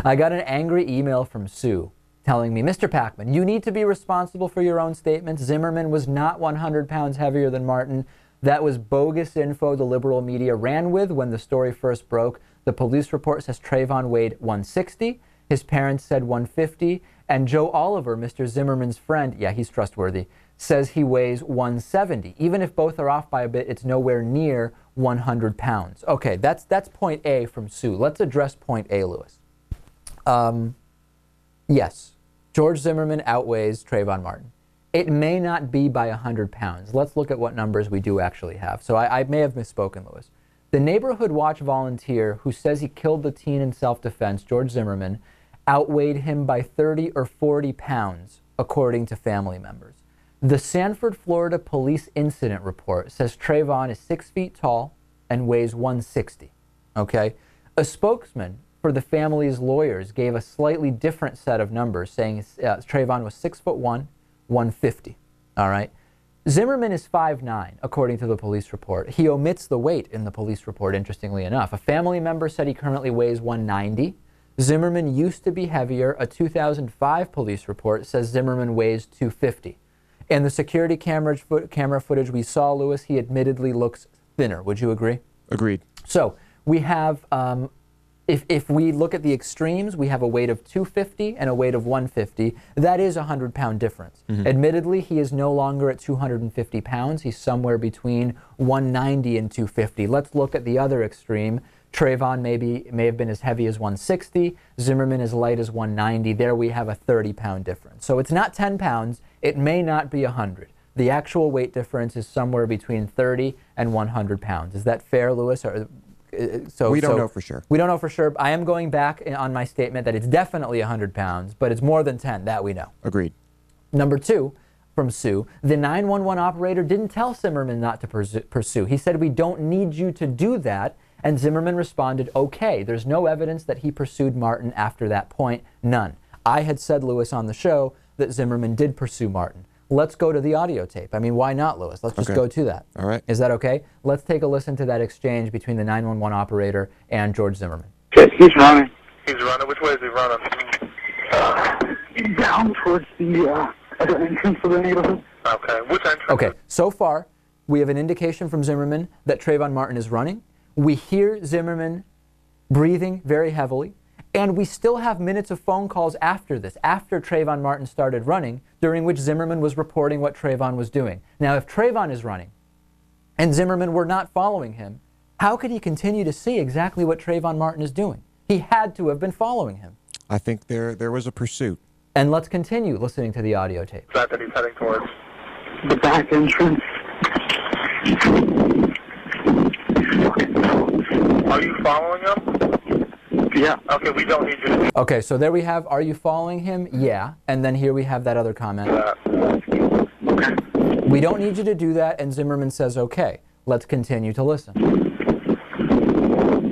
I got an angry email from Sue telling me, Mr. Pakman, you need to be responsible for your own statements. Zimmerman was not 100 pounds heavier than Martin. That was bogus info the liberal media ran with when the story first broke. The police report says Trayvon weighed 160. His parents said 150. And Joe Oliver, Mr. Zimmerman's friend, yeah, he's trustworthy, says he weighs 170. Even if both are off by a bit, it's nowhere near 100 pounds. Okay, that's point A from Sue. Let's address point A, Lewis. Yes, George Zimmerman outweighs Trayvon Martin. It may not be by 100 pounds. Let's look at what numbers we do actually have. So I may have misspoken, Lewis. The Neighborhood Watch volunteer who says he killed the teen in self-defense, George Zimmerman, outweighed him by 30 or 40 pounds, according to family members. The Sanford, Florida police incident report says Trayvon is 6 feet tall and weighs 160. Okay? A spokesman for the family's lawyers gave a slightly different set of numbers, saying Trayvon was 6'1", 150. All right? Zimmerman is 5'9", according to the police report. He omits the weight in the police report, interestingly enough. A family member said he currently weighs 190. Zimmerman used to be heavier. A 2005 police report says Zimmerman weighs 250. In the security camera footage we saw, Lewis, he admittedly looks thinner. Would you agree? Agreed. So we have, if we look at the extremes, we have a weight of 250 and a weight of 150. That is a 100-pound difference. Mm-hmm. Admittedly, he is no longer at 250 pounds. He's somewhere between 190 and 250. Let's look at the other extreme. Trayvon may have been as heavy as 160. Zimmerman as light as 190. There we have a 30-pound difference. So it's not 10 pounds. It may not be 100. The actual weight difference is somewhere between 30 and 100 pounds. Is that fair, Lewis? We don't know for sure. We don't know for sure. I am going back on my statement that it's definitely 100 pounds, but it's more than 10. That we know. Agreed. Number two, from Sue, the 911 operator didn't tell Zimmerman not to pursue. He said, we don't need you to do that. And Zimmerman responded, okay, there's no evidence that he pursued Martin after that point. None. I had said, Lewis, on the show that Zimmerman did pursue Martin. Let's go to the audio tape. I mean, why not, Lewis? Let's just go to that. All right. Is that okay? Let's take a listen to that exchange between the 911 operator and George Zimmerman. Okay, he's running. He's running. Which way is he running? Down towards the entrance of the neighborhood. Okay. Which entrance? Okay. So far, we have an indication from Zimmerman that Trayvon Martin is running. We hear Zimmerman breathing very heavily, and we still have minutes of phone calls after this, after Trayvon Martin started running, during which Zimmerman was reporting what Trayvon was doing. Now, if Trayvon is running and Zimmerman were not following him, how could he continue to see exactly what Trayvon Martin is doing? He had to have been following him. I think there was a pursuit. And let's continue listening to the audio tape. That he's heading towards the back entrance. Are you following him? Yeah. Okay, we don't need you to do that. Okay, so there we have, are you following him? Yeah. And then here we have that other comment. Okay. We don't need you to do that, and Zimmerman says, okay. Let's continue to listen.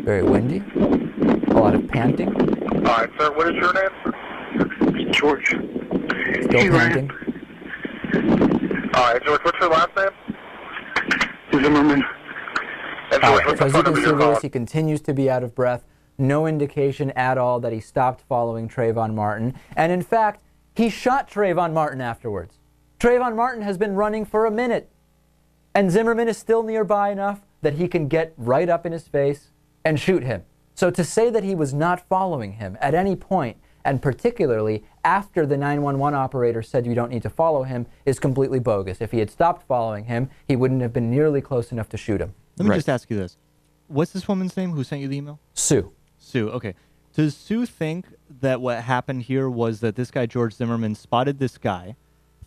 Very windy. A lot of panting. All right, sir, what is your name? George. Still panting. All right, George, what's your last name? Zimmerman. And All George, right, what's so the as you phone can number see, you're Lewis, calling? he continues to be out of breath. No indication at all that he stopped following Trayvon Martin. And in fact, he shot Trayvon Martin afterwards. Trayvon Martin has been running for a minute. And Zimmerman is still nearby enough that he can get right up in his face and shoot him. So to say that he was not following him at any point, and particularly after the 911 operator said you don't need to follow him, is completely bogus. If he had stopped following him, he wouldn't have been nearly close enough to shoot him. Let me just ask you this. What's this woman's name who sent you the email? Sue. Sue, okay. Does Sue think that what happened here was that this guy, George Zimmerman, spotted this guy,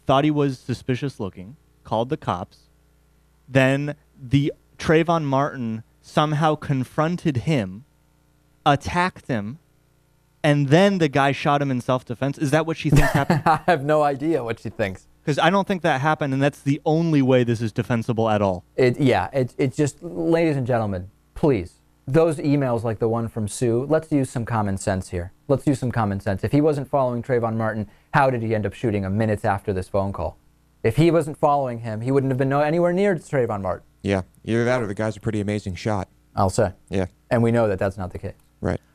thought he was suspicious looking, called the cops, then the Trayvon Martin somehow confronted him, attacked him, and then the guy shot him in self-defense? Is that what she thinks happened? I have no idea what she thinks. Because I don't think that happened, and that's the only way this is defensible at all. It's just, ladies and gentlemen, please, those emails like the one from Sue, let's use some common sense here. Let's use some common sense. If he wasn't following Trayvon Martin, how did he end up shooting him minutes after this phone call? If he wasn't following him, he wouldn't have been anywhere near Trayvon Martin. Yeah, either that or the guy's a pretty amazing shot. I'll say. Yeah. And we know that that's not the case. Right.